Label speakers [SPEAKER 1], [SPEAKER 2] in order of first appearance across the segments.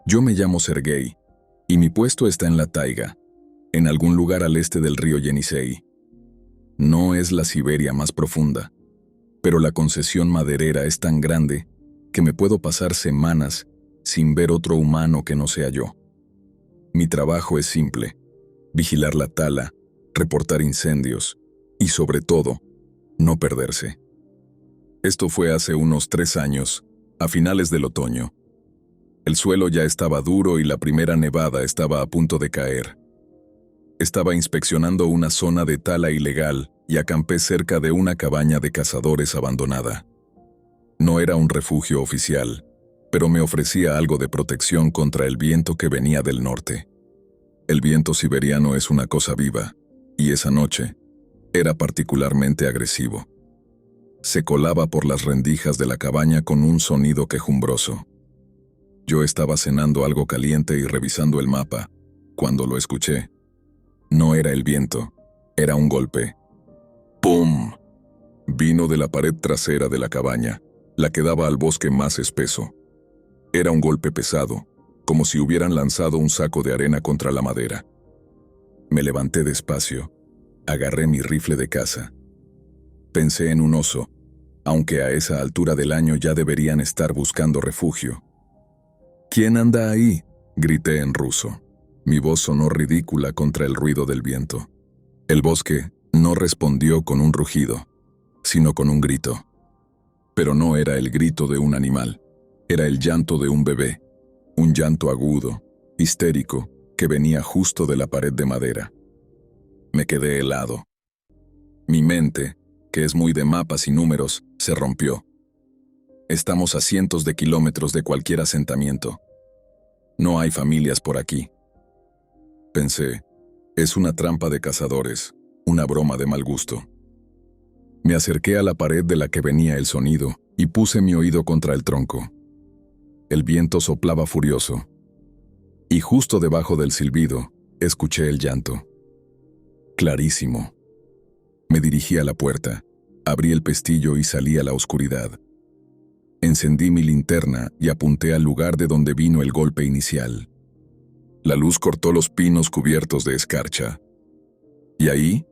[SPEAKER 1] Yo me llamo Sergei, y mi puesto está en la taiga, en algún lugar al este del río Yenisei. No es la Siberia más profunda, pero la concesión maderera es tan grande que me puedo pasar semanas sin ver otro humano que no sea yo. Mi trabajo es simple: vigilar la tala, reportar incendios y, sobre todo, no perderse. Esto fue hace unos 3 años, a finales del otoño. El suelo ya estaba duro y la primera nevada estaba a punto de caer. Estaba inspeccionando una zona de tala ilegal y acampé cerca de una cabaña de cazadores abandonada. No era un refugio oficial, pero me ofrecía algo de protección contra el viento que venía del norte. El viento siberiano es una cosa viva, y esa noche era particularmente agresivo. Se colaba por las rendijas de la cabaña con un sonido quejumbroso. Yo estaba cenando algo caliente y revisando el mapa, cuando lo escuché. No era el viento, era un golpe. ¡Pum! Vino de la pared trasera de la cabaña, la que daba al bosque más espeso. Era un golpe pesado, como si hubieran lanzado un saco de arena contra la madera. Me levanté despacio, agarré mi rifle de caza. Pensé en un oso, aunque a esa altura del año ya deberían estar buscando refugio. «¿Quién anda ahí?», grité en ruso. Mi voz sonó ridícula contra el ruido del viento. El bosque no respondió con un rugido, sino con un grito. Pero no era el grito de un animal, era el llanto de un bebé, un llanto agudo, histérico, que venía justo de la pared de madera. Me quedé helado. Mi mente, que es muy de mapas y números, se rompió. Estamos a cientos de kilómetros de cualquier asentamiento. No hay familias por aquí. Pensé, es una trampa de cazadores, una broma de mal gusto. Me acerqué a la pared de la que venía el sonido y puse mi oído contra el tronco. El viento soplaba furioso, y justo debajo del silbido escuché el llanto. Clarísimo. Me dirigí a la puerta, abrí el pestillo y salí a la oscuridad. Encendí mi linterna y apunté al lugar de donde vino el golpe inicial. La luz cortó los pinos cubiertos de escarcha. Y ahí,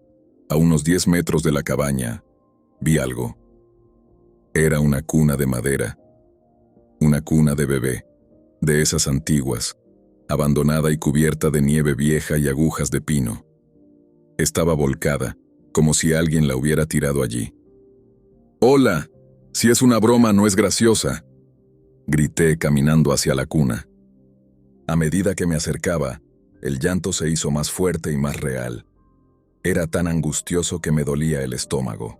[SPEAKER 1] a unos 10 metros de la cabaña, vi algo. Era una cuna de madera. Una cuna de bebé, de esas antiguas, abandonada y cubierta de nieve vieja y agujas de pino. Estaba volcada, como si alguien la hubiera tirado allí. «¡Hola! Si es una broma, no es graciosa», grité caminando hacia la cuna. A medida que me acercaba, el llanto se hizo más fuerte y más real. Era tan angustioso que me dolía el estómago.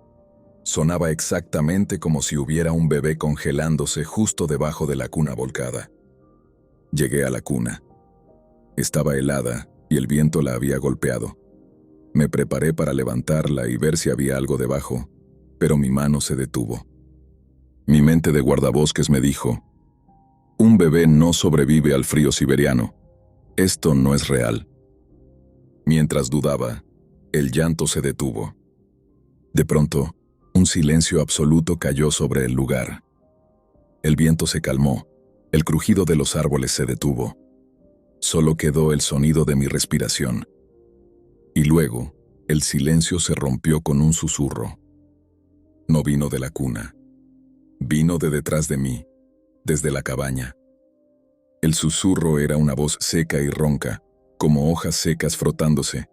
[SPEAKER 1] Sonaba exactamente como si hubiera un bebé congelándose justo debajo de la cuna volcada. Llegué a la cuna. Estaba helada y el viento la había golpeado. Me preparé para levantarla y ver si había algo debajo, pero mi mano se detuvo. Mi mente de guardabosques me dijo: «Un bebé no sobrevive al frío siberiano. Esto no es real». Mientras dudaba, el llanto se detuvo. De pronto, un silencio absoluto cayó sobre el lugar. El viento se calmó, el crujido de los árboles se detuvo. Solo quedó el sonido de mi respiración. Y luego, el silencio se rompió con un susurro. No vino de la cuna. Vino de detrás de mí, desde la cabaña. El susurro era una voz seca y ronca, como hojas secas frotándose,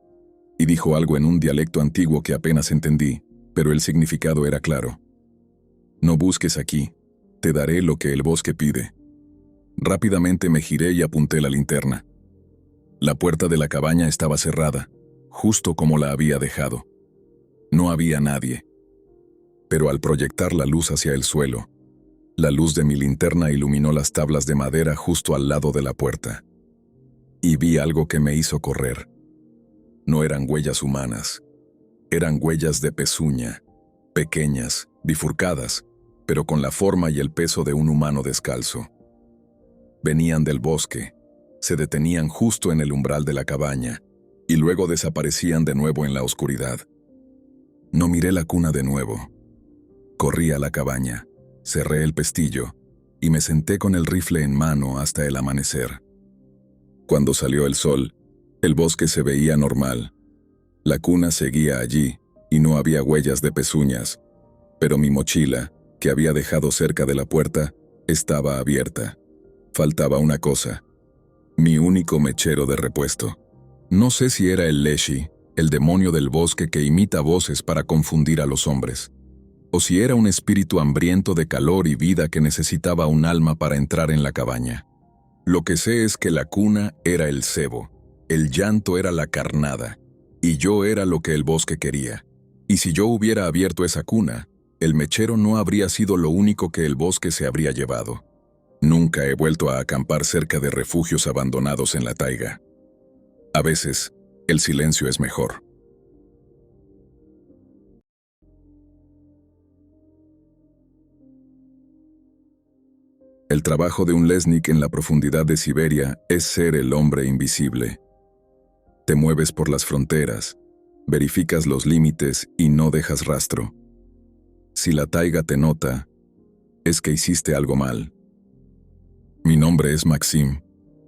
[SPEAKER 1] y dijo algo en un dialecto antiguo que apenas entendí, pero el significado era claro. «No busques aquí, te daré lo que el bosque pide». Rápidamente me giré y apunté la linterna. La puerta de la cabaña estaba cerrada, justo como la había dejado. No había nadie. Pero al proyectar la luz hacia el suelo, la luz de mi linterna iluminó las tablas de madera justo al lado de la puerta. Y vi algo que me hizo correr. No eran huellas humanas. Eran huellas de pezuña, pequeñas, bifurcadas, pero con la forma y el peso de un humano descalzo. Venían del bosque, se detenían justo en el umbral de la cabaña, y luego desaparecían de nuevo en la oscuridad. No miré la cuna de nuevo. Corrí a la cabaña, cerré el pestillo, y me senté con el rifle en mano hasta el amanecer. Cuando salió el sol, el bosque se veía normal. La cuna seguía allí y no había huellas de pezuñas, pero mi mochila, que había dejado cerca de la puerta, estaba abierta. Faltaba una cosa: mi único mechero de repuesto. No sé si era el Leshy, el demonio del bosque que imita voces para confundir a los hombres, o si era un espíritu hambriento de calor y vida que necesitaba un alma para entrar en la cabaña. Lo que sé es que la cuna era el cebo, el llanto era la carnada, y yo era lo que el bosque quería. Y si yo hubiera abierto esa cuna, el mechero no habría sido lo único que el bosque se habría llevado. Nunca he vuelto a acampar cerca de refugios abandonados en la taiga. A veces, el silencio es mejor. El trabajo de un Lesnik en la profundidad de Siberia es ser el hombre invisible. Te mueves por las fronteras, verificas los límites y no dejas rastro. Si la taiga te nota, es que hiciste algo mal. Mi nombre es Maxim,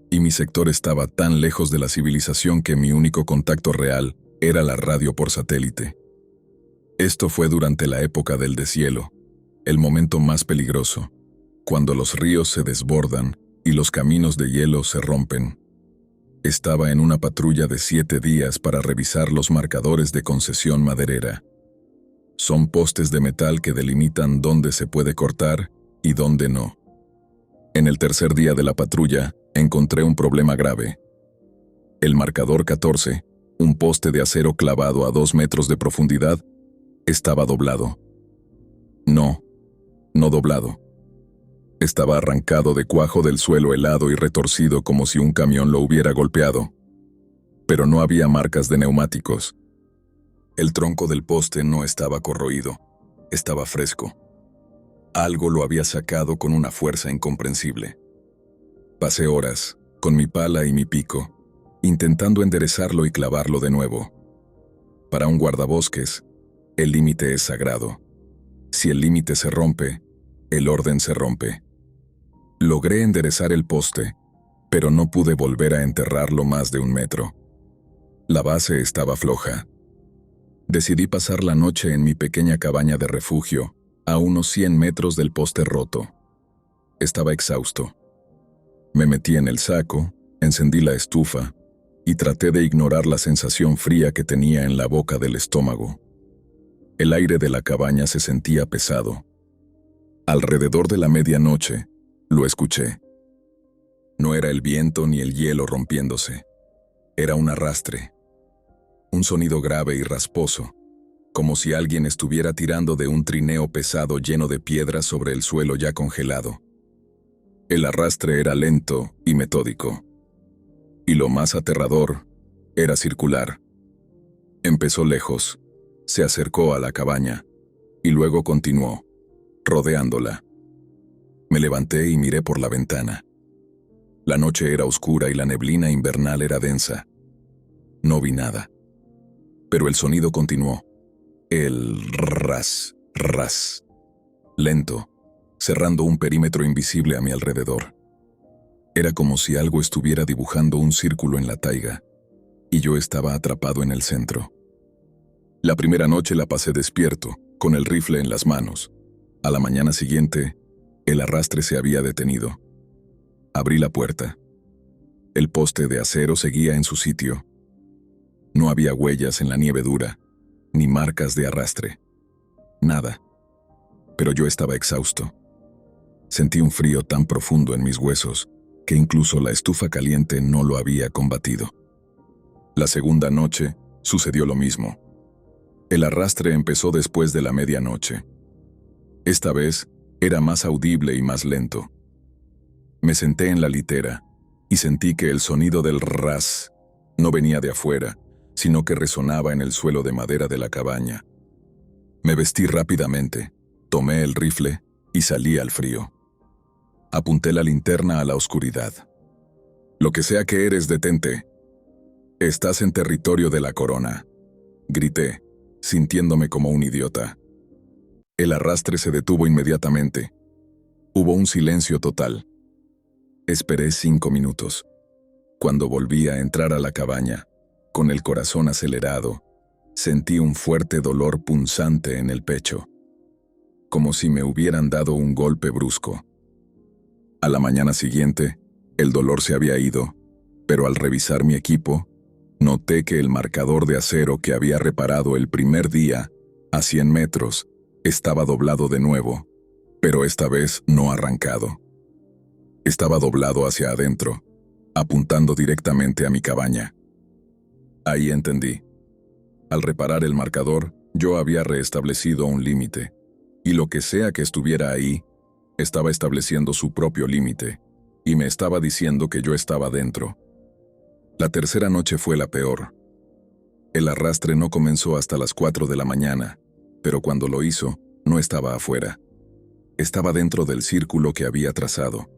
[SPEAKER 1] y mi sector estaba tan lejos de la civilización que mi único contacto real era la radio por satélite. Esto fue durante la época del deshielo, el momento más peligroso, cuando los ríos se desbordan y los caminos de hielo se rompen. Estaba en una patrulla de 7 días para revisar los marcadores de concesión maderera. Son postes de metal que delimitan dónde se puede cortar y dónde no. En el tercer día de la patrulla, encontré un problema grave. El marcador 14, un poste de acero clavado a 2 metros de profundidad, estaba doblado. No doblado. Estaba arrancado de cuajo del suelo helado y retorcido como si un camión lo hubiera golpeado. Pero no había marcas de neumáticos. El tronco del poste no estaba corroído, estaba fresco. Algo lo había sacado con una fuerza incomprensible. Pasé horas, con mi pala y mi pico, intentando enderezarlo y clavarlo de nuevo. Para un guardabosques, el límite es sagrado. Si el límite se rompe, el orden se rompe. Logré enderezar el poste, pero no pude volver a enterrarlo más de 1 metro. La base estaba floja. Decidí pasar la noche en mi pequeña cabaña de refugio, a unos 100 metros del poste roto. Estaba exhausto. Me metí en el saco, encendí la estufa y traté de ignorar la sensación fría que tenía en la boca del estómago. El aire de la cabaña se sentía pesado. Alrededor de la medianoche, lo escuché. No era el viento ni el hielo rompiéndose. Era un arrastre. Un sonido grave y rasposo, como si alguien estuviera tirando de un trineo pesado lleno de piedras sobre el suelo ya congelado. El arrastre era lento y metódico. Y lo más aterrador, era circular. Empezó lejos, se acercó a la cabaña, y luego continuó, rodeándola. Me levanté y miré por la ventana. La noche era oscura y la neblina invernal era densa. No vi nada. Pero el sonido continuó. El ras, ras. Lento, cerrando un perímetro invisible a mi alrededor. Era como si algo estuviera dibujando un círculo en la taiga, y yo estaba atrapado en el centro. La primera noche la pasé despierto, con el rifle en las manos. A la mañana siguiente, el arrastre se había detenido. Abrí la puerta. El poste de acero seguía en su sitio. No había huellas en la nieve dura, ni marcas de arrastre. Nada. Pero yo estaba exhausto. Sentí un frío tan profundo en mis huesos que incluso la estufa caliente no lo había combatido. La segunda noche sucedió lo mismo. El arrastre empezó después de la medianoche. Esta vez era más audible y más lento. Me senté en la litera y sentí que el sonido del ras no venía de afuera, sino que resonaba en el suelo de madera de la cabaña. Me vestí rápidamente, tomé el rifle y salí al frío. Apunté la linterna a la oscuridad. «Lo que sea que eres, detente. Estás en territorio de la corona», grité, sintiéndome como un idiota. El arrastre se detuvo inmediatamente. Hubo un silencio total. Esperé 5 minutos. Cuando volví a entrar a la cabaña, con el corazón acelerado, sentí un fuerte dolor punzante en el pecho, como si me hubieran dado un golpe brusco. A la mañana siguiente, el dolor se había ido, pero al revisar mi equipo, noté que el marcador de acero que había reparado el primer día, a 100 metros, estaba doblado de nuevo, pero esta vez no arrancado. Estaba doblado hacia adentro, apuntando directamente a mi cabaña. Ahí entendí. Al reparar el marcador, yo había reestablecido un límite, y lo que sea que estuviera ahí, estaba estableciendo su propio límite, y me estaba diciendo que yo estaba dentro. La tercera noche fue la peor. El arrastre no comenzó hasta las 4 de la mañana, pero cuando lo hizo, no estaba afuera. Estaba dentro del círculo que había trazado.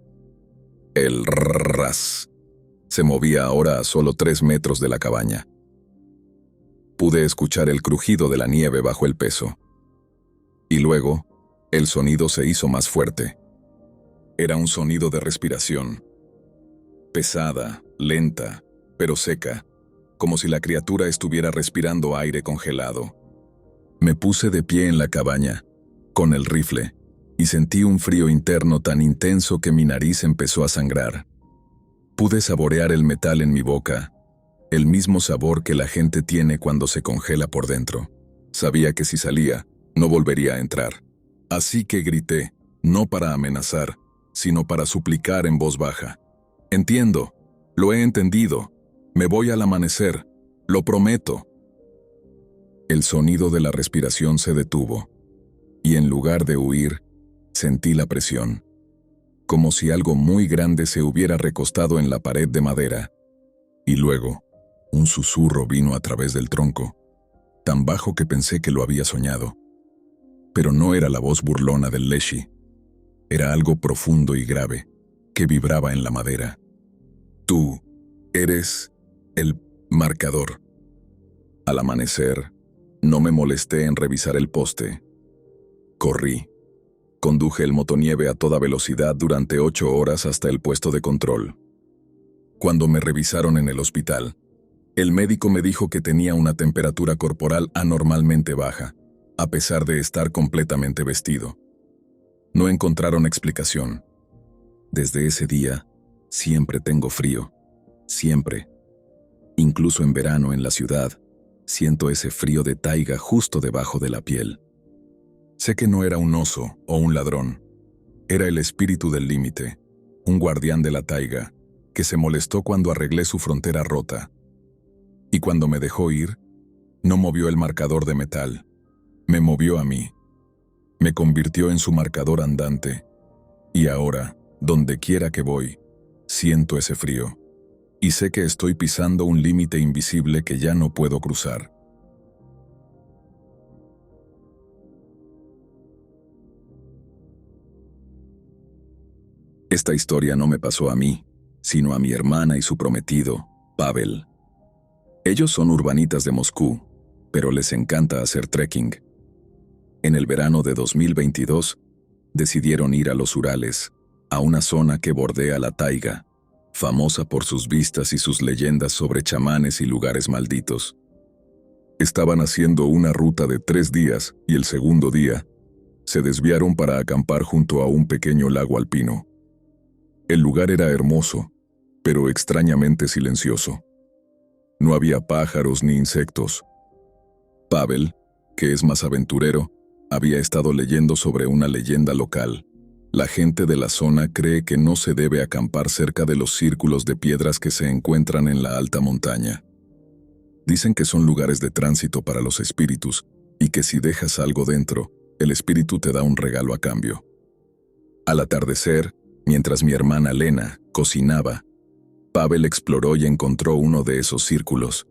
[SPEAKER 1] El ras se movía ahora a solo 3 metros de la cabaña. Pude escuchar el crujido de la nieve bajo el peso. Y luego, el sonido se hizo más fuerte. Era un sonido de respiración. Pesada, lenta, pero seca, como si la criatura estuviera respirando aire congelado. Me puse de pie en la cabaña, con el rifle, y sentí un frío interno tan intenso que mi nariz empezó a sangrar. Pude saborear el metal en mi boca, el mismo sabor que la gente tiene cuando se congela por dentro. Sabía que si salía, no volvería a entrar. Así que grité, no para amenazar, sino para suplicar en voz baja. Entiendo, lo he entendido, me voy al amanecer, lo prometo. El sonido de la respiración se detuvo, y en lugar de huir, sentí la presión, como si algo muy grande se hubiera recostado en la pared de madera. Y luego, un susurro vino a través del tronco, tan bajo que pensé que lo había soñado. Pero no era la voz burlona del Leshy, era algo profundo y grave, que vibraba en la madera. Tú eres el marcador. Al amanecer, no me molesté en revisar el poste. Corrí. Conduje el motonieve a toda velocidad durante 8 horas hasta el puesto de control. Cuando me revisaron en el hospital, el médico me dijo que tenía una temperatura corporal anormalmente baja, a pesar de estar completamente vestido. No encontraron explicación. Desde ese día, siempre tengo frío. Siempre. Incluso en verano en la ciudad, siento ese frío de taiga justo debajo de la piel. Sé que no era un oso o un ladrón. Era el espíritu del límite, un guardián de la taiga, que se molestó cuando arreglé su frontera rota. Y cuando me dejó ir, no movió el marcador de metal. Me movió a mí. Me convirtió en su marcador andante. Y ahora, donde quiera que voy, siento ese frío. Y sé que estoy pisando un límite invisible que ya no puedo cruzar. Esta historia no me pasó a mí, sino a mi hermana y su prometido, Pavel. Ellos son urbanitas de Moscú, pero les encanta hacer trekking. En el verano de 2022, decidieron ir a los Urales, a una zona que bordea la taiga, famosa por sus vistas y sus leyendas sobre chamanes y lugares malditos. Estaban haciendo una ruta de 3 días y el segundo día, se desviaron para acampar junto a un pequeño lago alpino. El lugar era hermoso, pero extrañamente silencioso. No había pájaros ni insectos. Pavel, que es más aventurero, había estado leyendo sobre una leyenda local. La gente de la zona cree que no se debe acampar cerca de los círculos de piedras que se encuentran en la alta montaña. Dicen que son lugares de tránsito para los espíritus y que si dejas algo dentro, el espíritu te da un regalo a cambio. Al atardecer, mientras mi hermana Lena cocinaba, Pavel exploró y encontró uno de esos círculos.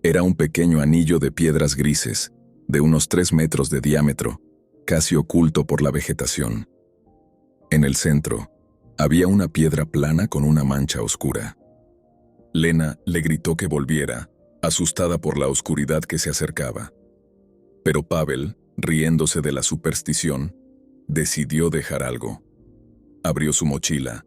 [SPEAKER 1] Era un pequeño anillo de piedras grises, de unos 3 metros de diámetro, casi oculto por la vegetación. En el centro, había una piedra plana con una mancha oscura. Lena le gritó que volviera, asustada por la oscuridad que se acercaba. Pero Pavel, riéndose de la superstición, decidió dejar algo. Abrió su mochila,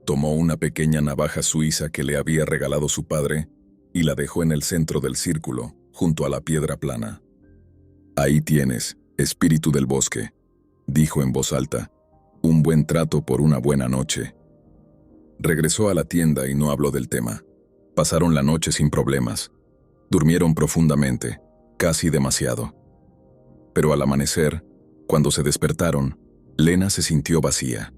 [SPEAKER 1] Tomó una pequeña navaja suiza que le había regalado su padre y la dejó en el centro del círculo, junto a la piedra plana. «Ahí tienes, espíritu del bosque», dijo en voz alta. «Un buen trato por una buena noche». Regresó a la tienda y no habló del tema. Pasaron la noche sin problemas. Durmieron profundamente, casi demasiado. Pero al amanecer, cuando se despertaron, Lena se sintió vacía.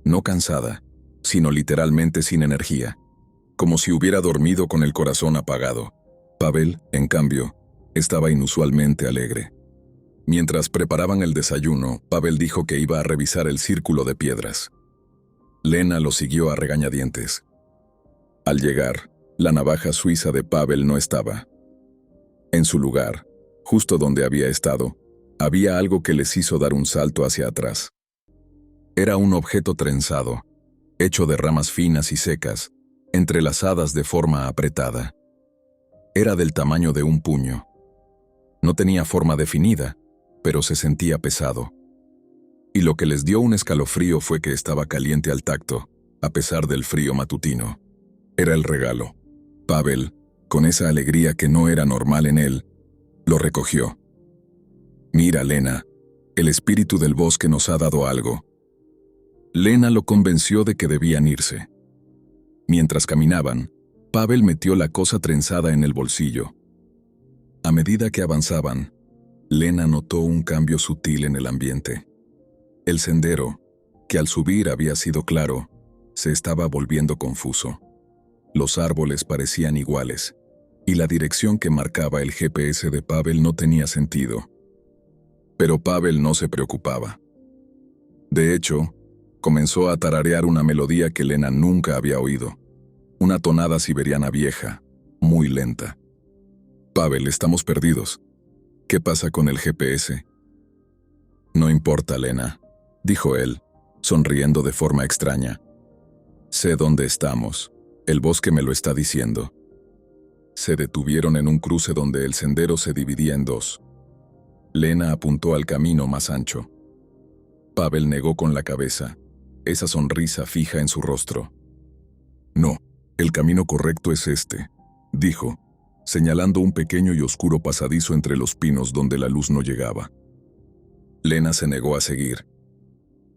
[SPEAKER 1] No cansada, sino literalmente sin energía, como si hubiera dormido con el corazón apagado. Pavel, en cambio, estaba inusualmente alegre. Mientras preparaban el desayuno, Pavel dijo que iba a revisar el círculo de piedras. Lena lo siguió a regañadientes. Al llegar, la navaja suiza de Pavel no estaba. En su lugar, justo donde había estado, había algo que les hizo dar un salto hacia atrás. Era un objeto trenzado, hecho de ramas finas y secas, entrelazadas de forma apretada. Era del tamaño de un puño. No tenía forma definida, pero se sentía pesado. Y lo que les dio un escalofrío fue que estaba caliente al tacto, a pesar del frío matutino. Era el regalo. Pavel, con esa alegría que no era normal en él, lo recogió. «Mira, Lena, el espíritu del bosque nos ha dado algo». Lena lo convenció de que debían irse. Mientras caminaban, Pavel metió la cosa trenzada en el bolsillo. A medida que avanzaban, Lena notó un cambio sutil en el ambiente. El sendero, que al subir había sido claro, se estaba volviendo confuso. Los árboles parecían iguales, y la dirección que marcaba el GPS de Pavel no tenía sentido. Pero Pavel no se preocupaba. De hecho, comenzó a tararear una melodía que Lena nunca había oído. Una tonada siberiana vieja, muy lenta. «Pavel, estamos perdidos. ¿Qué pasa con el GPS?» «No importa, Lena», dijo él, sonriendo de forma extraña. «Sé dónde estamos. El bosque me lo está diciendo». Se detuvieron en un cruce donde el sendero se dividía en dos. Lena apuntó al camino más ancho. Pavel negó con la cabeza, esa sonrisa fija en su rostro. «No, el camino correcto es este», dijo, señalando un pequeño y oscuro pasadizo entre los pinos donde la luz no llegaba. Lena se negó a seguir.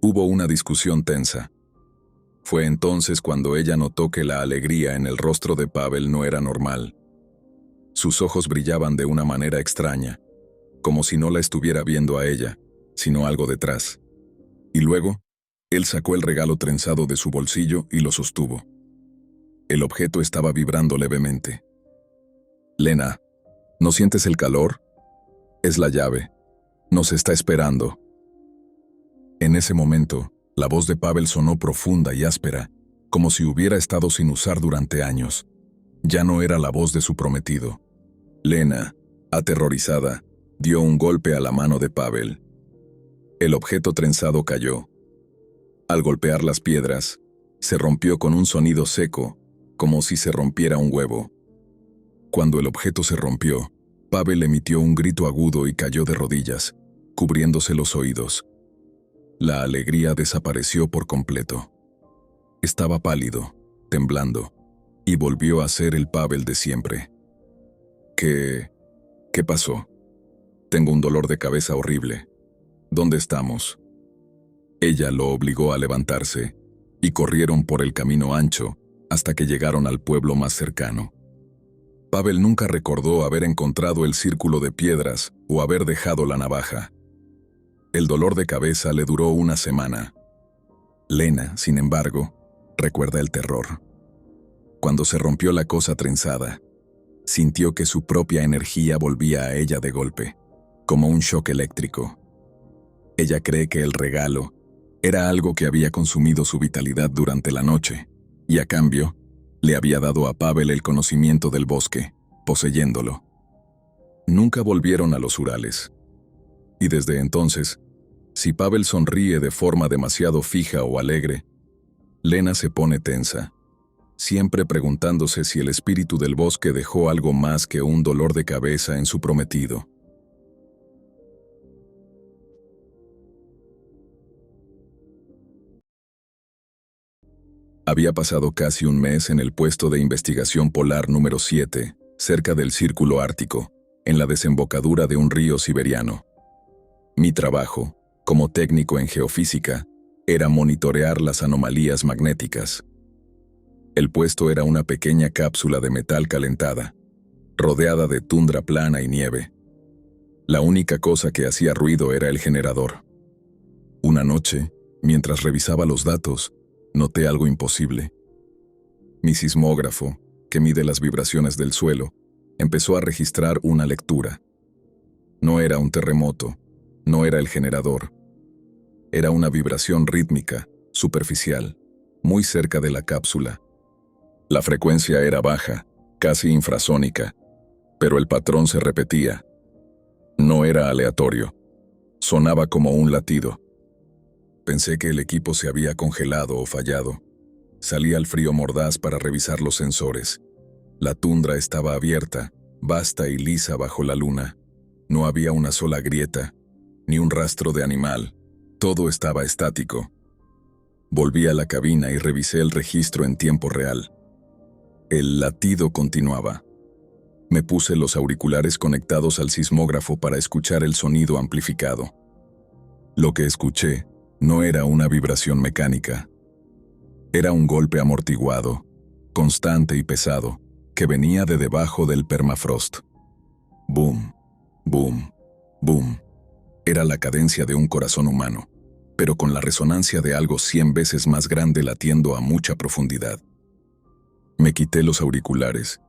[SPEAKER 1] Hubo una discusión tensa. Fue entonces cuando ella notó que la alegría en el rostro de Pavel no era normal. Sus ojos brillaban de una manera extraña, como si no la estuviera viendo a ella, sino algo detrás. Y luego, él sacó el regalo trenzado de su bolsillo y lo sostuvo. El objeto estaba vibrando levemente. «Lena, ¿no sientes el calor? Es la llave. Nos está esperando». En ese momento, la voz de Pavel sonó profunda y áspera, como si hubiera estado sin usar durante años. Ya no era la voz de su prometido. Lena, aterrorizada, dio un golpe a la mano de Pavel. El objeto trenzado cayó. Al golpear las piedras, se rompió con un sonido seco, como si se rompiera un huevo. Cuando el objeto se rompió, Pavel emitió un grito agudo y cayó de rodillas, cubriéndose los oídos. La alegría desapareció por completo. Estaba pálido, temblando, y volvió a ser el Pavel de siempre. ¿Qué pasó? Tengo un dolor de cabeza horrible. ¿Dónde estamos?» Ella lo obligó a levantarse, y corrieron por el camino ancho hasta que llegaron al pueblo más cercano. Pavel nunca recordó haber encontrado el círculo de piedras o haber dejado la navaja. El dolor de cabeza le duró una semana. Lena, sin embargo, recuerda el terror. Cuando se rompió la cosa trenzada, sintió que su propia energía volvía a ella de golpe, como un shock eléctrico. Ella cree que el regalo era algo que había consumido su vitalidad durante la noche, y a cambio, le había dado a Pavel el conocimiento del bosque, poseyéndolo. Nunca volvieron a los Urales. Y desde entonces, si Pavel sonríe de forma demasiado fija o alegre, Lena se pone tensa, siempre preguntándose si el espíritu del bosque dejó algo más que un dolor de cabeza en su prometido. Había pasado casi un mes en el puesto de investigación polar número 7, cerca del Círculo Ártico, en la desembocadura de un río siberiano. Mi trabajo, como técnico en geofísica, era monitorear las anomalías magnéticas. El puesto era una pequeña cápsula de metal calentada, rodeada de tundra plana y nieve. La única cosa que hacía ruido era el generador. Una noche, mientras revisaba los datos, noté algo imposible. Mi sismógrafo, que mide las vibraciones del suelo, empezó a registrar una lectura. No era un terremoto, no era el generador. Era una vibración rítmica, superficial, muy cerca de la cápsula. La frecuencia era baja, casi infrasónica, pero el patrón se repetía. No era aleatorio. Sonaba como un latido. Pensé que el equipo se había congelado o fallado. Salí al frío mordaz para revisar los sensores. La tundra estaba abierta, vasta y lisa bajo la luna. No había una sola grieta, ni un rastro de animal. Todo estaba estático. Volví a la cabina y revisé el registro en tiempo real. El latido continuaba. Me puse los auriculares conectados al sismógrafo para escuchar el sonido amplificado. Lo que escuché no era una vibración mecánica. Era un golpe amortiguado, constante y pesado, que venía de debajo del permafrost. Boom, boom, boom. Era la cadencia de un corazón humano, pero con la resonancia de algo 100 veces más grande latiendo a mucha profundidad. Me quité los auriculares,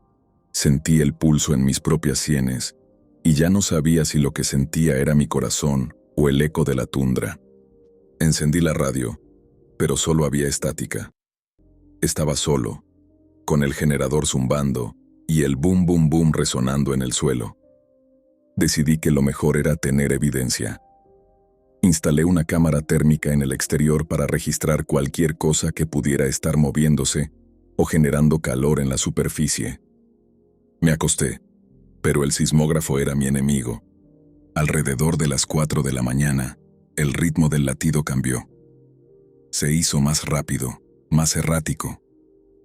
[SPEAKER 1] sentí el pulso en mis propias sienes, y ya no sabía si lo que sentía era mi corazón o el eco de la tundra. Encendí la radio, pero solo había estática. Estaba solo, con el generador zumbando y el boom boom boom resonando en el suelo. Decidí que lo mejor era tener evidencia. Instalé una cámara térmica en el exterior para registrar cualquier cosa que pudiera estar moviéndose o generando calor en la superficie. Me acosté, pero el sismógrafo era mi enemigo. Alrededor de las 4 de la mañana, el ritmo del latido cambió. Se hizo más rápido, más errático,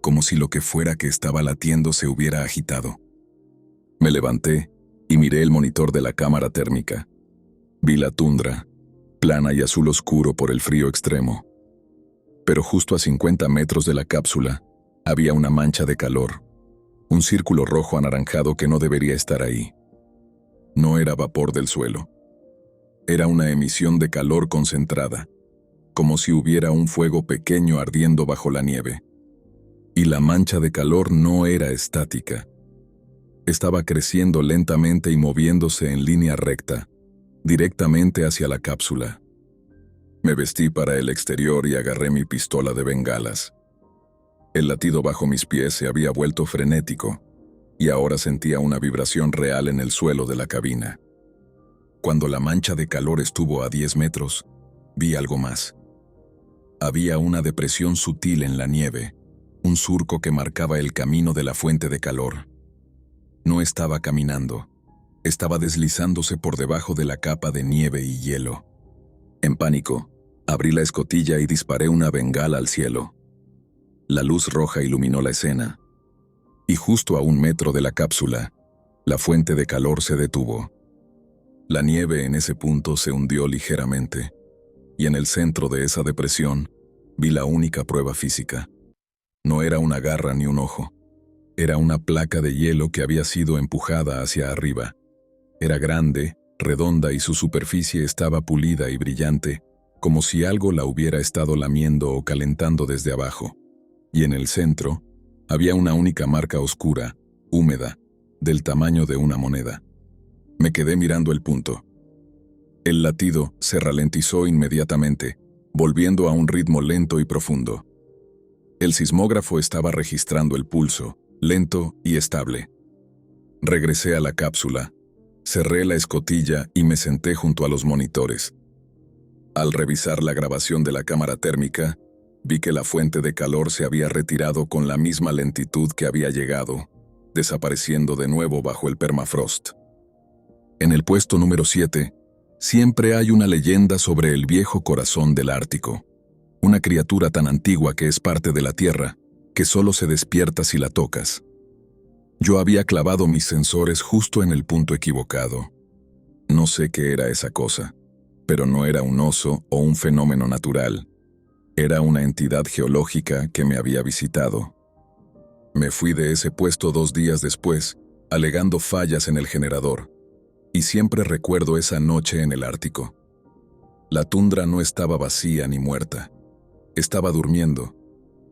[SPEAKER 1] como si lo que fuera que estaba latiendo se hubiera agitado. Me levanté y miré el monitor de la cámara térmica. Vi la tundra, plana y azul oscuro por el frío extremo. Pero justo a 50 metros de la cápsula, había una mancha de calor, un círculo rojo anaranjado que no debería estar ahí. No era vapor del suelo. Era una emisión de calor concentrada, como si hubiera un fuego pequeño ardiendo bajo la nieve. Y la mancha de calor no era estática. Estaba creciendo lentamente y moviéndose en línea recta, directamente hacia la cápsula. Me vestí para el exterior y agarré mi pistola de bengalas. El latido bajo mis pies se había vuelto frenético, y ahora sentía una vibración real en el suelo de la cabina. Cuando la mancha de calor estuvo a 10 metros, vi algo más. Había una depresión sutil en la nieve, un surco que marcaba el camino de la fuente de calor. No estaba caminando, estaba deslizándose por debajo de la capa de nieve y hielo. En pánico, abrí la escotilla y disparé una bengala al cielo. La luz roja iluminó la escena, y justo a 1 metro de la cápsula, la fuente de calor se detuvo. La nieve en ese punto se hundió ligeramente, y en el centro de esa depresión vi la única prueba física. No era una garra ni un ojo. Era una placa de hielo que había sido empujada hacia arriba. Era grande, redonda y su superficie estaba pulida y brillante, como si algo la hubiera estado lamiendo o calentando desde abajo. Y en el centro, había una única marca oscura, húmeda, del tamaño de una moneda. Me quedé mirando el punto. El latido se ralentizó inmediatamente, volviendo a un ritmo lento y profundo. El sismógrafo estaba registrando el pulso, lento y estable. Regresé a la cápsula, cerré la escotilla y me senté junto a los monitores. Al revisar la grabación de la cámara térmica, vi que la fuente de calor se había retirado con la misma lentitud que había llegado, desapareciendo de nuevo bajo el permafrost. En el puesto número 7, siempre hay una leyenda sobre el viejo corazón del Ártico, una criatura tan antigua que es parte de la Tierra, que solo se despierta si la tocas. Yo había clavado mis sensores justo en el punto equivocado. No sé qué era esa cosa, pero no era un oso o un fenómeno natural. Era una entidad geológica que me había visitado. Me fui de ese puesto 2 días después, alegando fallas en el generador, y siempre recuerdo esa noche en el Ártico. La tundra no estaba vacía ni muerta. Estaba durmiendo,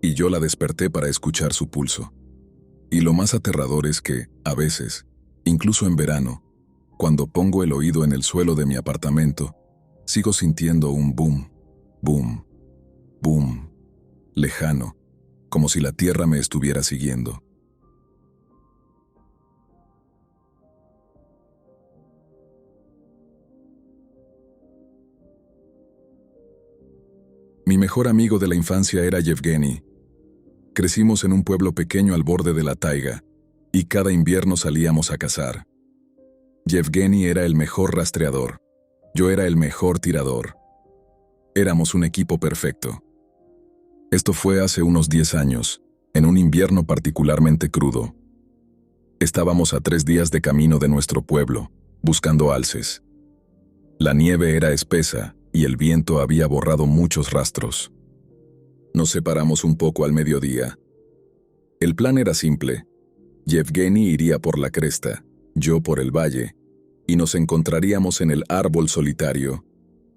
[SPEAKER 1] y yo la desperté para escuchar su pulso. Y lo más aterrador es que, a veces, incluso en verano, cuando pongo el oído en el suelo de mi apartamento, sigo sintiendo un boom, boom, boom, lejano, como si la tierra me estuviera siguiendo. Mi mejor amigo de la infancia era Yevgeny. Crecimos en un pueblo pequeño al borde de la taiga, y cada invierno salíamos a cazar. Yevgeny era el mejor rastreador. Yo era el mejor tirador. Éramos un equipo perfecto. Esto fue hace unos 10 años, en un invierno particularmente crudo. Estábamos a 3 días de camino de nuestro pueblo, buscando alces. La nieve era espesa y el viento había borrado muchos rastros. Nos separamos un poco al mediodía. El plan era simple. Yevgeny iría por la cresta, yo por el valle, y nos encontraríamos en el árbol solitario,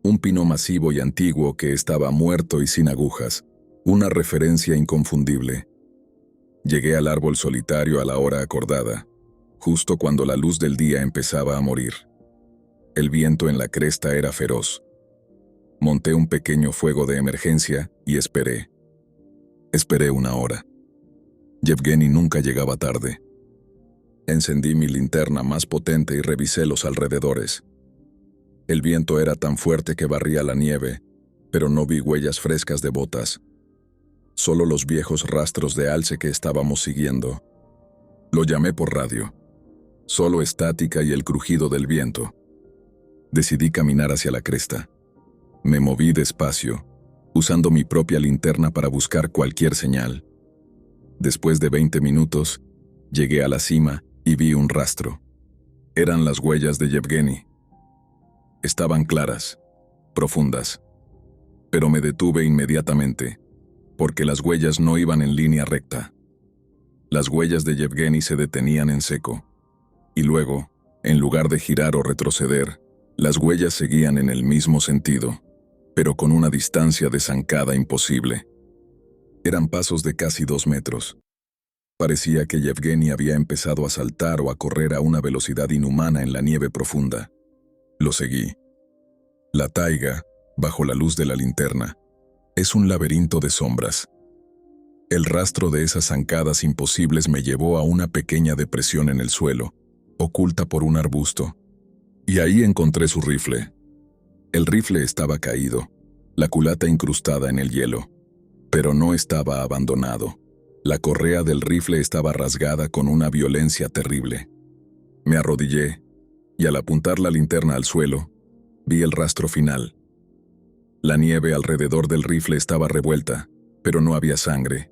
[SPEAKER 1] un pino masivo y antiguo que estaba muerto y sin agujas, una referencia inconfundible. Llegué al árbol solitario a la hora acordada, justo cuando la luz del día empezaba a morir. El viento en la cresta era feroz. Monté un pequeño fuego de emergencia y esperé. Esperé 1 hora. Yevgeny nunca llegaba tarde. Encendí mi linterna más potente y revisé los alrededores. El viento era tan fuerte que barría la nieve, pero no vi huellas frescas de botas. Solo los viejos rastros de alce que estábamos siguiendo. Lo llamé por radio. Solo estática y el crujido del viento. Decidí caminar hacia la cresta. Me moví despacio, usando mi propia linterna para buscar cualquier señal. Después de 20 minutos, llegué a la cima y vi un rastro. Eran las huellas de Yevgeny. Estaban claras, profundas, pero me detuve inmediatamente, porque las huellas no iban en línea recta. Las huellas de Yevgeny se detenían en seco, y luego, en lugar de girar o retroceder, las huellas seguían en el mismo sentido, pero con una distancia de zancada imposible. Eran pasos de casi 2 metros. Parecía que Yevgeny había empezado a saltar o a correr a una velocidad inhumana en la nieve profunda. Lo seguí. La taiga, bajo la luz de la linterna, es un laberinto de sombras. El rastro de esas zancadas imposibles me llevó a una pequeña depresión en el suelo, oculta por un arbusto. Y ahí encontré su rifle. El rifle estaba caído, la culata incrustada en el hielo, pero no estaba abandonado. La correa del rifle estaba rasgada con una violencia terrible. Me arrodillé, y al apuntar la linterna al suelo, vi el rastro final. La nieve alrededor del rifle estaba revuelta, pero no había sangre.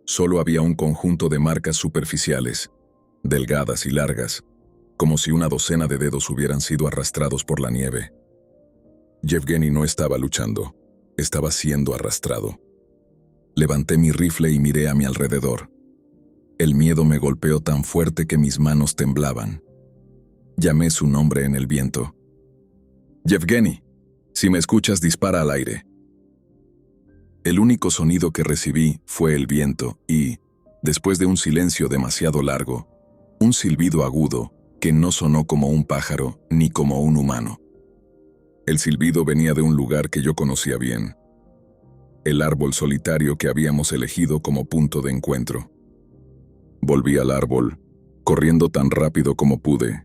[SPEAKER 1] Solo había un conjunto de marcas superficiales, delgadas y largas, como si una docena de dedos hubieran sido arrastrados por la nieve. Yevgeny no estaba luchando, estaba siendo arrastrado. Levanté mi rifle y miré a mi alrededor. El miedo me golpeó tan fuerte que mis manos temblaban. Llamé su nombre en el viento. «Yevgeny, si me escuchas, dispara al aire». El único sonido que recibí fue el viento y, después de un silencio demasiado largo, un silbido agudo que no sonó como un pájaro ni como un humano. El silbido venía de un lugar que yo conocía bien. El árbol solitario que habíamos elegido como punto de encuentro. Volví al árbol, corriendo tan rápido como pude.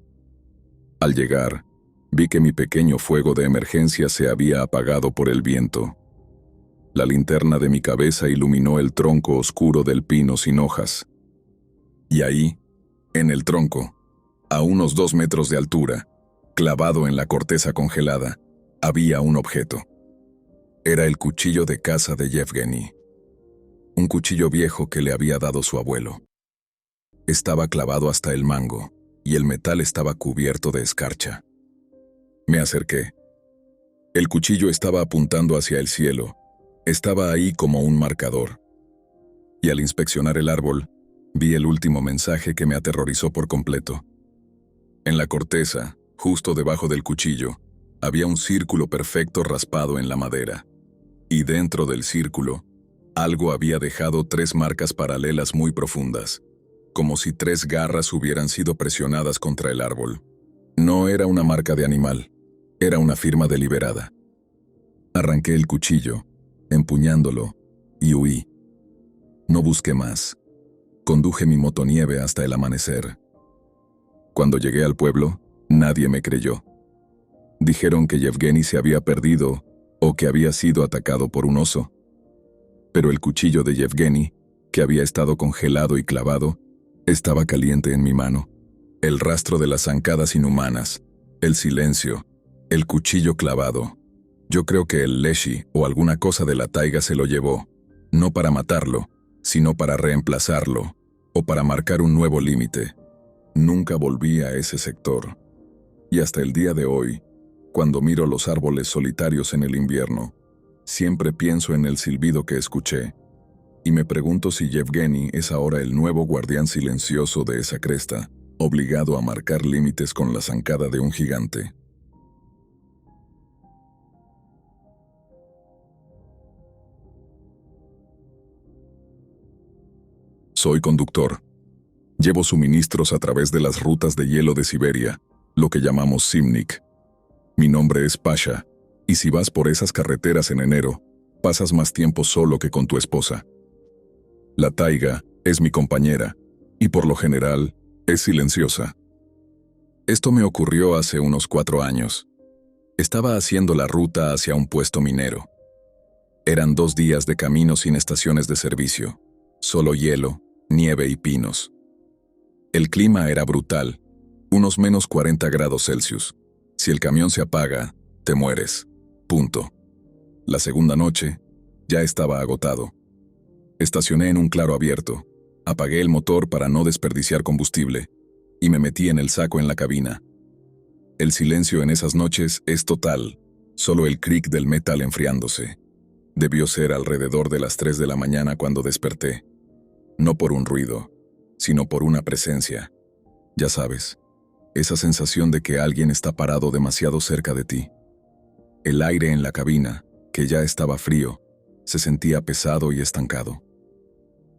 [SPEAKER 1] Al llegar, vi que mi pequeño fuego de emergencia se había apagado por el viento. La linterna de mi cabeza iluminó el tronco oscuro del pino sin hojas. Y ahí, en el tronco, a unos 2 metros de altura, clavado en la corteza congelada, había un objeto. Era el cuchillo de caza de Yevgeny, un cuchillo viejo que le había dado su abuelo. Estaba clavado hasta el mango, y el metal estaba cubierto de escarcha. Me acerqué. El cuchillo estaba apuntando hacia el cielo. Estaba ahí como un marcador. Y al inspeccionar el árbol, vi el último mensaje que me aterrorizó por completo. En la corteza, justo debajo del cuchillo, había un círculo perfecto raspado en la madera. Y dentro del círculo, algo había dejado 3 marcas paralelas muy profundas, como si 3 garras hubieran sido presionadas contra el árbol. No era una marca de animal, era una firma deliberada. Arranqué el cuchillo, empuñándolo, y huí. No busqué más. Conduje mi motonieve hasta el amanecer. Cuando llegué al pueblo, nadie me creyó. Dijeron que Yevgeny se había perdido o que había sido atacado por un oso. Pero el cuchillo de Yevgeny, que había estado congelado y clavado, estaba caliente en mi mano. El rastro de las zancadas inhumanas, el silencio, el cuchillo clavado. Yo creo que el Leshy o alguna cosa de la taiga se lo llevó, no para matarlo, sino para reemplazarlo, o para marcar un nuevo límite. Nunca volví a ese sector. Y hasta el día de hoy, cuando miro los árboles solitarios en el invierno, siempre pienso en el silbido que escuché, y me pregunto si Yevgeny es ahora el nuevo guardián silencioso de esa cresta, obligado a marcar límites con la zancada de un gigante. Soy conductor. Llevo suministros a través de las rutas de hielo de Siberia, lo que llamamos Simnik. Mi nombre es Pasha, y si vas por esas carreteras en enero, pasas más tiempo solo que con tu esposa. La taiga es mi compañera, y por lo general, es silenciosa. Esto me ocurrió hace unos 4 años. Estaba haciendo la ruta hacia un puesto minero. Eran 2 días de camino sin estaciones de servicio, solo hielo, nieve y pinos. El clima era brutal, unos menos 40 grados Celsius. Si el camión se apaga, te mueres. Punto. La segunda noche, ya estaba agotado. Estacioné en un claro abierto, apagué el motor para no desperdiciar combustible, y me metí en el saco en la cabina. El silencio en esas noches es total, solo el cric del metal enfriándose. Debió ser alrededor de las 3 de la mañana cuando desperté. No por un ruido, sino por una presencia. Ya sabes, esa sensación de que alguien está parado demasiado cerca de ti. El aire en la cabina, que ya estaba frío, se sentía pesado y estancado.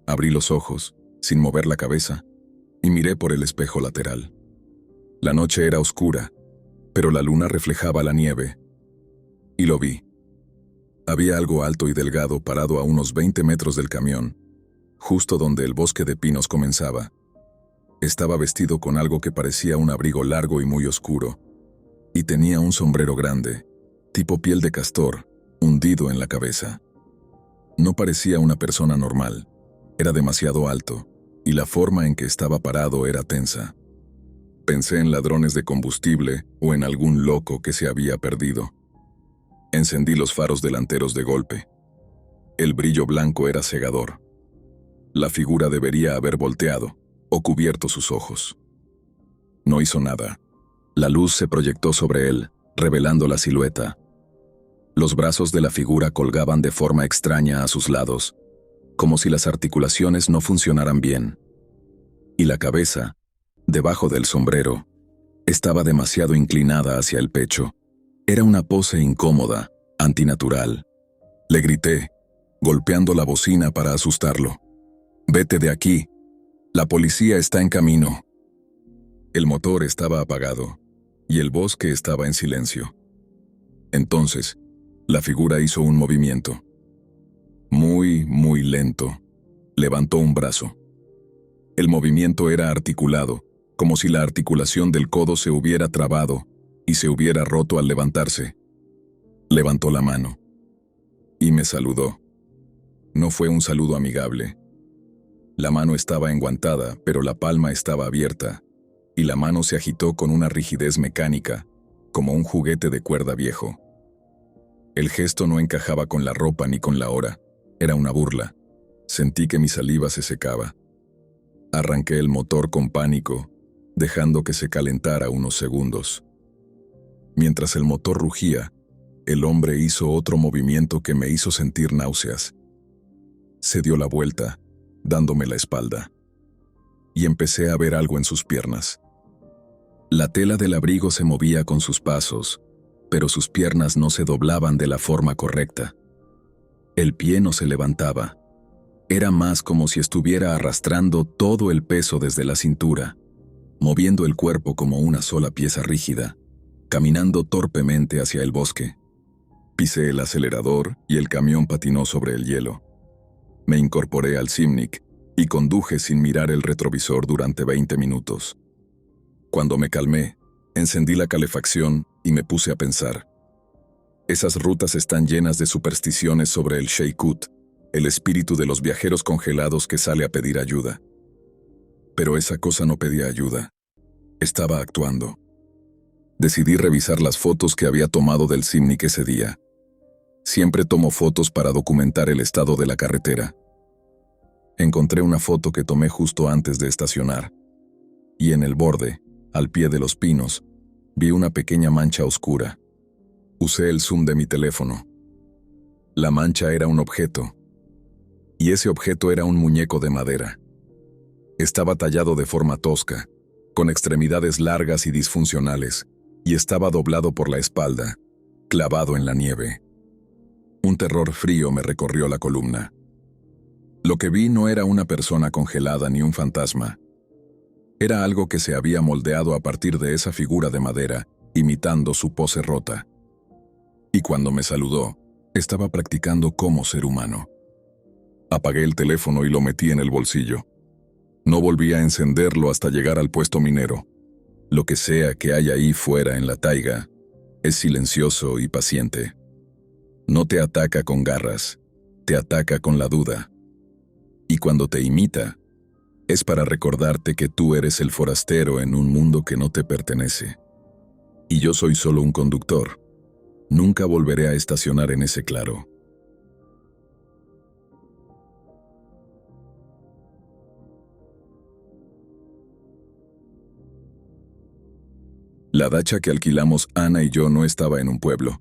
[SPEAKER 1] Abrí los ojos, sin mover la cabeza, y miré por el espejo lateral. La noche era oscura, pero la luna reflejaba la nieve. Y lo vi. Había algo alto y delgado parado a unos 20 metros del camión, justo donde el bosque de pinos comenzaba. Estaba vestido con algo que parecía un abrigo largo y muy oscuro, y tenía un sombrero grande, tipo piel de castor, hundido en la cabeza. No parecía una persona normal, era demasiado alto, y la forma en que estaba parado era tensa. Pensé en ladrones de combustible o en algún loco que se había perdido. Encendí los faros delanteros de golpe. El brillo blanco era cegador. La figura debería haber volteado o cubierto sus ojos. No hizo nada. La luz se proyectó sobre él, revelando la silueta. Los brazos de la figura colgaban de forma extraña a sus lados, como si las articulaciones no funcionaran bien. Y la cabeza, debajo del sombrero, estaba demasiado inclinada hacia el pecho. Era una pose incómoda, antinatural. Le grité, golpeando la bocina para asustarlo. «Vete de aquí. La policía está en camino». El motor estaba apagado, y el bosque estaba en silencio. Entonces, la figura hizo un movimiento. Muy, muy lento. Levantó un brazo. El movimiento era articulado, como si la articulación del codo se hubiera trabado y se hubiera roto al levantarse. Levantó la mano. Y me saludó. No fue un saludo amigable. La mano estaba enguantada, pero la palma estaba abierta, y la mano se agitó con una rigidez mecánica, como un juguete de cuerda viejo. El gesto no encajaba con la ropa ni con la hora. Era una burla. Sentí que mi saliva se secaba. Arranqué el motor con pánico, dejando que se calentara unos segundos. Mientras el motor rugía, el hombre hizo otro movimiento que me hizo sentir náuseas. Se dio la vuelta, dándome la espalda. Y empecé a ver algo en sus piernas. La tela del abrigo se movía con sus pasos, pero sus piernas no se doblaban de la forma correcta. El pie no se levantaba. Era más como si estuviera arrastrando todo el peso desde la cintura, moviendo el cuerpo como una sola pieza rígida, caminando torpemente hacia el bosque. Pisé el acelerador y el camión patinó sobre el hielo. Me incorporé al Simnik y conduje sin mirar el retrovisor durante 20 minutos. Cuando me calmé, encendí la calefacción y me puse a pensar. Esas rutas están llenas de supersticiones sobre el Sheikut, el espíritu de los viajeros congelados que sale a pedir ayuda. Pero esa cosa no pedía ayuda. Estaba actuando. Decidí revisar las fotos que había tomado del Simnik ese día. Siempre tomo fotos para documentar el estado de la carretera. Encontré una foto que tomé justo antes de estacionar. Y en el borde, al pie de los pinos, vi una pequeña mancha oscura. Usé el zoom de mi teléfono. La mancha era un objeto. Y ese objeto era un muñeco de madera. Estaba tallado de forma tosca, con extremidades largas y disfuncionales, y estaba doblado por la espalda, clavado en la nieve. Un terror frío me recorrió la columna. Lo que vi no era una persona congelada ni un fantasma. Era algo que se había moldeado a partir de esa figura de madera, imitando su pose rota. Y cuando me saludó, estaba practicando como ser humano. Apagué el teléfono y lo metí en el bolsillo. No volví a encenderlo hasta llegar al puesto minero. Lo que sea que haya ahí fuera en la taiga, es silencioso y paciente. No te ataca con garras, te ataca con la duda. Y cuando te imita, es para recordarte que tú eres el forastero en un mundo que no te pertenece. Y yo soy solo un conductor. Nunca volveré a estacionar en ese claro. La dacha que alquilamos Ana y yo no estaba en un pueblo.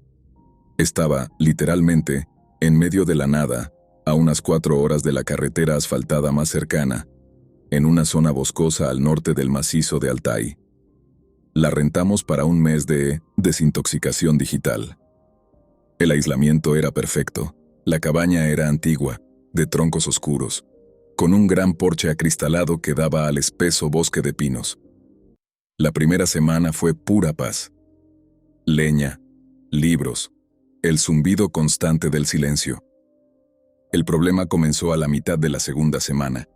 [SPEAKER 1] Estaba, literalmente, en medio de la nada, a unas 4 horas de la carretera asfaltada más cercana, en una zona boscosa al norte del macizo de Altai. La rentamos para un mes de desintoxicación digital. El aislamiento era perfecto. La cabaña era antigua, de troncos oscuros, con un gran porche acristalado que daba al espeso bosque de pinos. La primera semana fue pura paz. Leña, libros, el zumbido constante del silencio. El problema comenzó a la mitad de la segunda semana.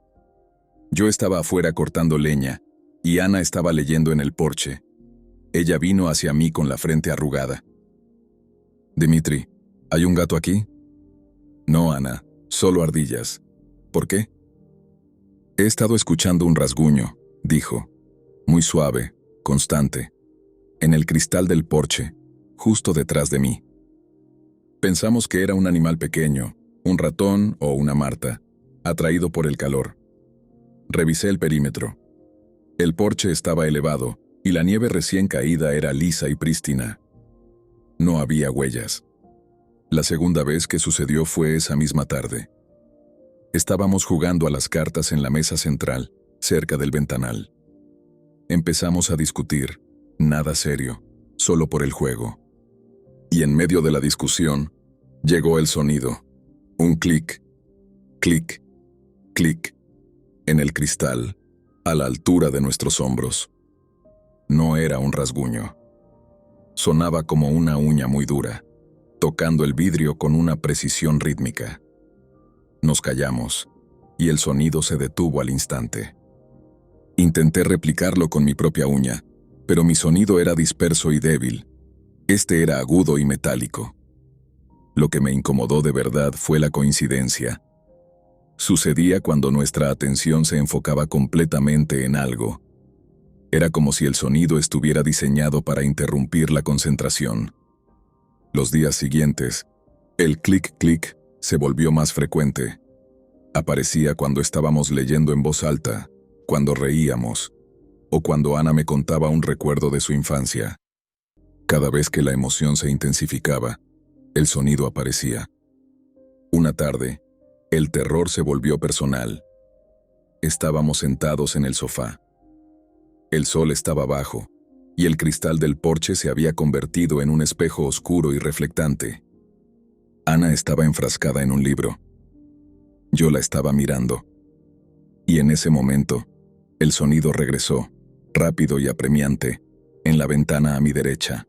[SPEAKER 1] Yo estaba afuera cortando leña, y Ana estaba leyendo en el porche. Ella vino hacia mí con la frente arrugada. «Dimitri, ¿hay un gato aquí?» «No, Ana, solo ardillas. ¿Por qué?» «He estado escuchando un rasguño», dijo, muy suave, constante, en el cristal del porche, justo detrás de mí. Pensamos que era un animal pequeño, un ratón o una marta, atraído por el calor. Revisé el perímetro. El porche estaba elevado y la nieve recién caída era lisa y prístina. No había huellas. La segunda vez que sucedió fue esa misma tarde. Estábamos jugando a las cartas en la mesa central, cerca del ventanal. Empezamos a discutir, nada serio, solo por el juego. Y en medio de la discusión, llegó el sonido. Un clic, clic, clic, en el cristal, a la altura de nuestros hombros. No era un rasguño. Sonaba como una uña muy dura, tocando el vidrio con una precisión rítmica. Nos callamos, y el sonido se detuvo al instante. Intenté replicarlo con mi propia uña, pero mi sonido era disperso y débil. Este era agudo y metálico. Lo que me incomodó de verdad fue la coincidencia. Sucedía cuando nuestra atención se enfocaba completamente en algo. Era como si el sonido estuviera diseñado para interrumpir la concentración. Los días siguientes, el clic-clic se volvió más frecuente. Aparecía cuando estábamos leyendo en voz alta, cuando reíamos, o cuando Ana me contaba un recuerdo de su infancia. Cada vez que la emoción se intensificaba, el sonido aparecía. Una tarde, el terror se volvió personal. Estábamos sentados en el sofá. El sol estaba bajo, y el cristal del porche se había convertido en un espejo oscuro y reflectante. Ana estaba enfrascada en un libro. Yo la estaba mirando. Y en ese momento, el sonido regresó, rápido y apremiante, en la ventana a mi derecha.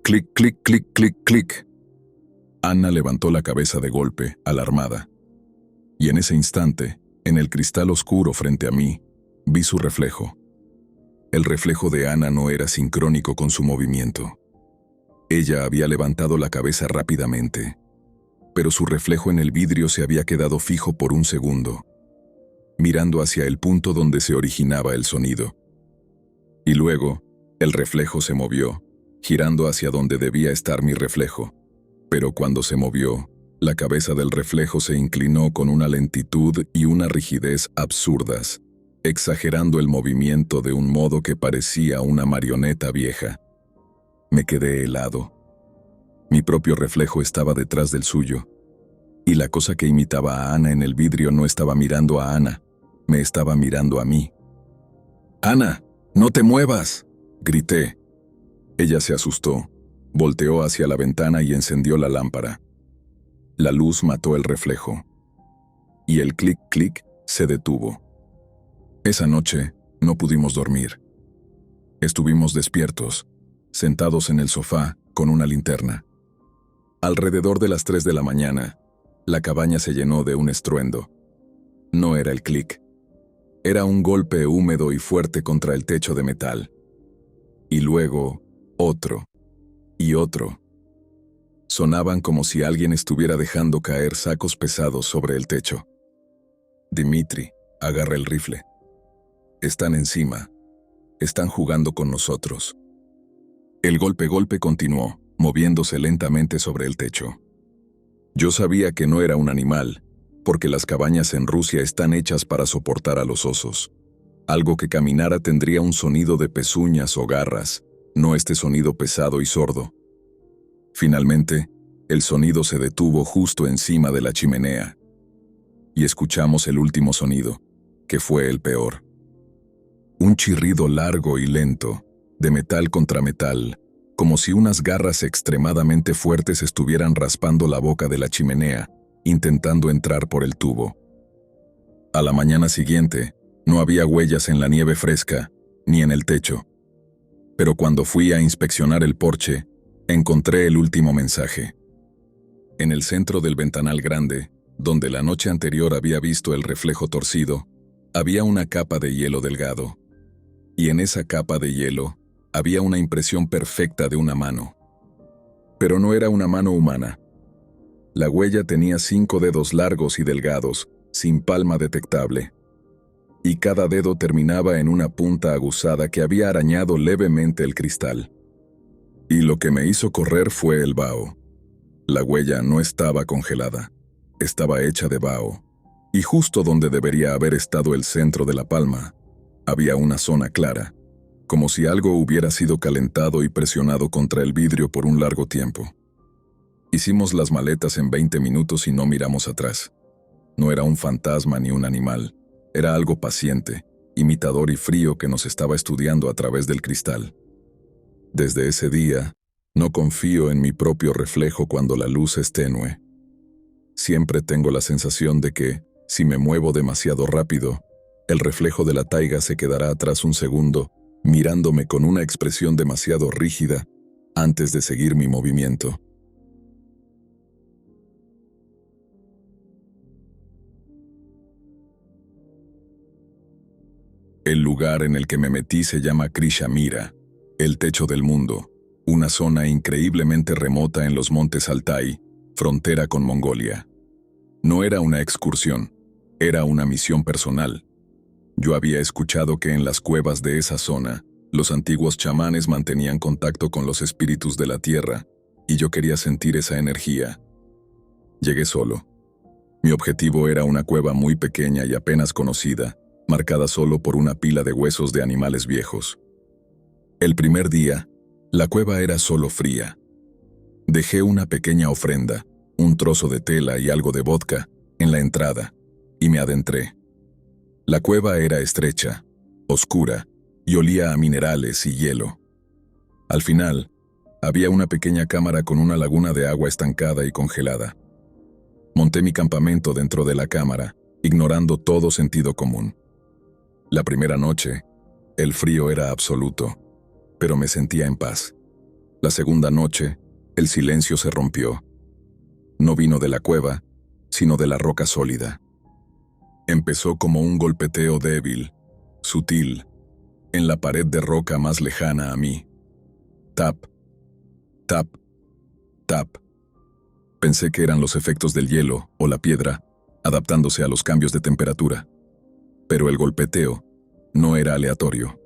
[SPEAKER 1] Clic, clic, clic, clic, clic. Ana levantó la cabeza de golpe, alarmada. Y en ese instante, en el cristal oscuro frente a mí, vi su reflejo. El reflejo de Ana no era sincrónico con su movimiento. Ella había levantado la cabeza rápidamente, pero su reflejo en el vidrio se había quedado fijo por un segundo, mirando hacia el punto donde se originaba el sonido. Y luego, el reflejo se movió, girando hacia donde debía estar mi reflejo. Pero cuando se movió, la cabeza del reflejo se inclinó con una lentitud y una rigidez absurdas, exagerando el movimiento de un modo que parecía una marioneta vieja. Me quedé helado. Mi propio reflejo estaba detrás del suyo, y la cosa que imitaba a Ana en el vidrio no estaba mirando a Ana, me estaba mirando a mí. «¡Ana, no te muevas!», grité. Ella se asustó, volteó hacia la ventana y encendió la lámpara. La luz mató el reflejo, y el clic-clic se detuvo. Esa noche no pudimos dormir. Estuvimos despiertos, sentados en el sofá con una linterna. Alrededor de las 3 de la mañana, la cabaña se llenó de un estruendo. No era el clic. Era un golpe húmedo y fuerte contra el techo de metal. Y luego, otro. Y otro. Sonaban como si alguien estuviera dejando caer sacos pesados sobre el techo. Dimitri, agarra el rifle. Están encima. Están jugando con nosotros. El golpe continuó, moviéndose lentamente sobre el techo. Yo sabía que no era un animal, porque las cabañas en Rusia están hechas para soportar a los osos. Algo que caminara tendría un sonido de pezuñas o garras, no este sonido pesado y sordo. Finalmente, el sonido se detuvo justo encima de la chimenea. Y escuchamos el último sonido, que fue el peor. Un chirrido largo y lento, de metal contra metal, como si unas garras extremadamente fuertes estuvieran raspando la boca de la chimenea, intentando entrar por el tubo. A la mañana siguiente, no había huellas en la nieve fresca, ni en el techo. Pero cuando fui a inspeccionar el porche, encontré el último mensaje. En el centro del ventanal grande, donde la noche anterior había visto el reflejo torcido, había una capa de hielo delgado. Y en esa capa de hielo, había una impresión perfecta de una mano. Pero no era una mano humana. La huella tenía 5 dedos largos y delgados, sin palma detectable. Y cada dedo terminaba en una punta aguzada que había arañado levemente el cristal. Y lo que me hizo correr fue el vaho. La huella no estaba congelada, estaba hecha de vaho. Y justo donde debería haber estado el centro de la palma, había una zona clara, como si algo hubiera sido calentado y presionado contra el vidrio por un largo tiempo. Hicimos las maletas en 20 minutos y no miramos atrás. No era un fantasma ni un animal, era algo paciente, imitador y frío que nos estaba estudiando a través del cristal. Desde ese día, no confío en mi propio reflejo cuando la luz es tenue. Siempre tengo la sensación de que, si me muevo demasiado rápido, el reflejo de la taiga se quedará atrás un segundo, mirándome con una expresión demasiado rígida antes de seguir mi movimiento. El lugar en el que me metí se llama Krishamira, el techo del mundo, una zona increíblemente remota en los montes Altai, frontera con Mongolia. No era una excursión, era una misión personal. Yo había escuchado que en las cuevas de esa zona, los antiguos chamanes mantenían contacto con los espíritus de la tierra, y yo quería sentir esa energía. Llegué solo. Mi objetivo era una cueva muy pequeña y apenas conocida, marcada solo por una pila de huesos de animales viejos. El primer día, la cueva era solo fría. Dejé una pequeña ofrenda, un trozo de tela y algo de vodka, en la entrada, y me adentré. La cueva era estrecha, oscura, y olía a minerales y hielo. Al final, había una pequeña cámara con una laguna de agua estancada y congelada. Monté mi campamento dentro de la cámara, ignorando todo sentido común. La primera noche, el frío era absoluto, pero me sentía en paz. La segunda noche, el silencio se rompió. No vino de la cueva, sino de la roca sólida. Empezó como un golpeteo débil, sutil, en la pared de roca más lejana a mí. Tap, tap, tap. Pensé que eran los efectos del hielo o la piedra, adaptándose a los cambios de temperatura. Pero el golpeteo no era aleatorio,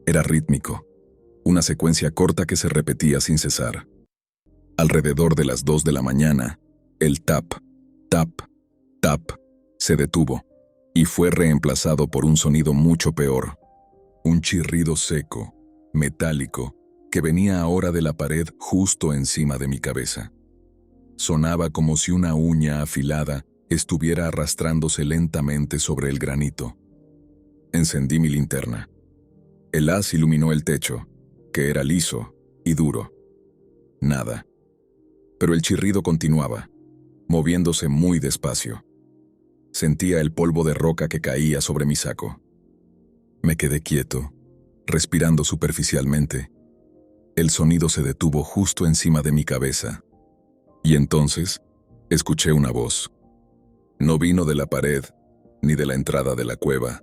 [SPEAKER 1] era rítmico, una secuencia corta que se repetía sin cesar. Alrededor de las 2 de la mañana, el tap, tap, tap se detuvo y fue reemplazado por un sonido mucho peor, un chirrido seco, metálico, que venía ahora de la pared justo encima de mi cabeza. Sonaba como si una uña afilada estuviera arrastrándose lentamente sobre el granito. Encendí mi linterna. El haz iluminó el techo, que era liso y duro. Nada. Pero el chirrido continuaba, moviéndose muy despacio. Sentía el polvo de roca que caía sobre mi saco. Me quedé quieto, respirando superficialmente. El sonido se detuvo justo encima de mi cabeza. Y entonces, escuché una voz. No vino de la pared, ni de la entrada de la cueva.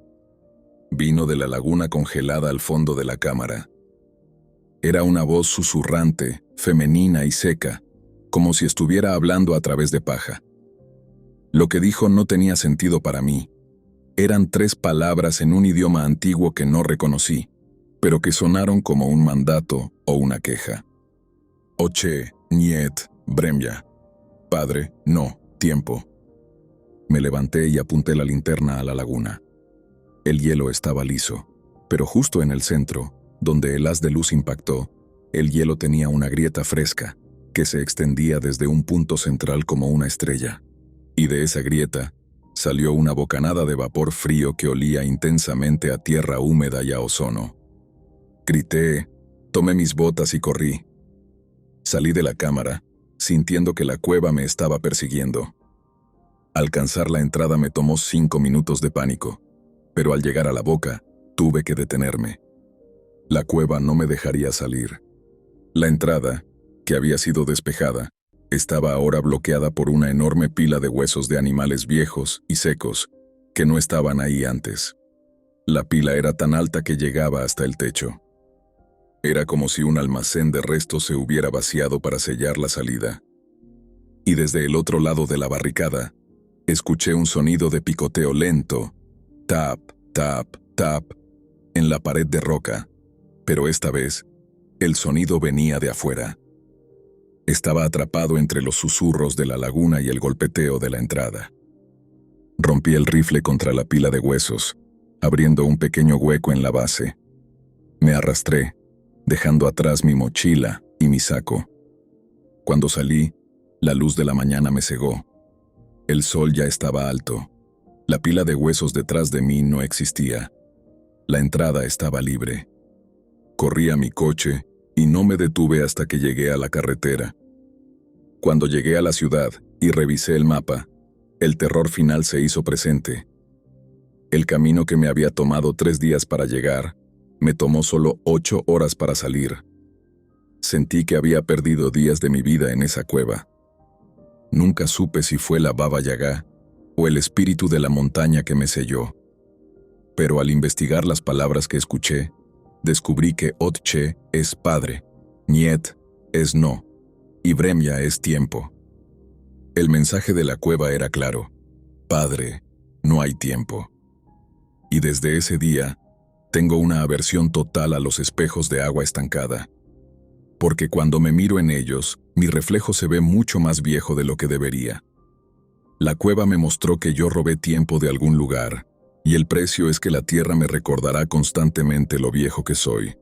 [SPEAKER 1] Vino de la laguna congelada al fondo de la cámara. Era una voz susurrante, femenina y seca, como si estuviera hablando a través de paja. Lo que dijo no tenía sentido para mí. Eran 3 palabras en un idioma antiguo que no reconocí, pero que sonaron como un mandato o una queja. Oche, niet, bremya. Padre, no, tiempo. Me levanté y apunté la linterna a la laguna. El hielo estaba liso, pero justo en el centro, donde el haz de luz impactó, el hielo tenía una grieta fresca que se extendía desde un punto central como una estrella. Y de esa grieta salió una bocanada de vapor frío que olía intensamente a tierra húmeda y a ozono. Grité, tomé mis botas y corrí. Salí de la cámara, sintiendo que la cueva me estaba persiguiendo. Alcanzar la entrada me tomó 5 minutos de pánico, pero al llegar a la boca, tuve que detenerme. La cueva no me dejaría salir. La entrada, que había sido despejada, estaba ahora bloqueada por una enorme pila de huesos de animales viejos y secos que no estaban ahí antes. La pila era tan alta que llegaba hasta el techo. Era como si un almacén de restos se hubiera vaciado para sellar la salida. Y desde el otro lado de la barricada, escuché un sonido de picoteo lento, tap, tap, tap, en la pared de roca, pero esta vez, el sonido venía de afuera. Estaba atrapado entre los susurros de la laguna y el golpeteo de la entrada. Rompí el rifle contra la pila de huesos, abriendo un pequeño hueco en la base. Me arrastré, dejando atrás mi mochila y mi saco. Cuando salí, la luz de la mañana me cegó. El sol ya estaba alto. La pila de huesos detrás de mí no existía. La entrada estaba libre. Corrí a mi coche y no me detuve hasta que llegué a la carretera. Cuando llegué a la ciudad y revisé el mapa, el terror final se hizo presente. El camino que me había tomado 3 días para llegar, me tomó solo 8 horas para salir. Sentí que había perdido días de mi vida en esa cueva. Nunca supe si fue la Baba Yaga o el espíritu de la montaña que me selló. Pero al investigar las palabras que escuché, descubrí que Otche es padre, Niet es no, y Bremya es tiempo. El mensaje de la cueva era claro: Padre, no hay tiempo. Y desde ese día, tengo una aversión total a los espejos de agua estancada. porque cuando me miro en ellos, mi reflejo se ve mucho más viejo de lo que debería. La cueva me mostró que yo robé tiempo de algún lugar, y el precio es que la tierra me recordará constantemente lo viejo que soy.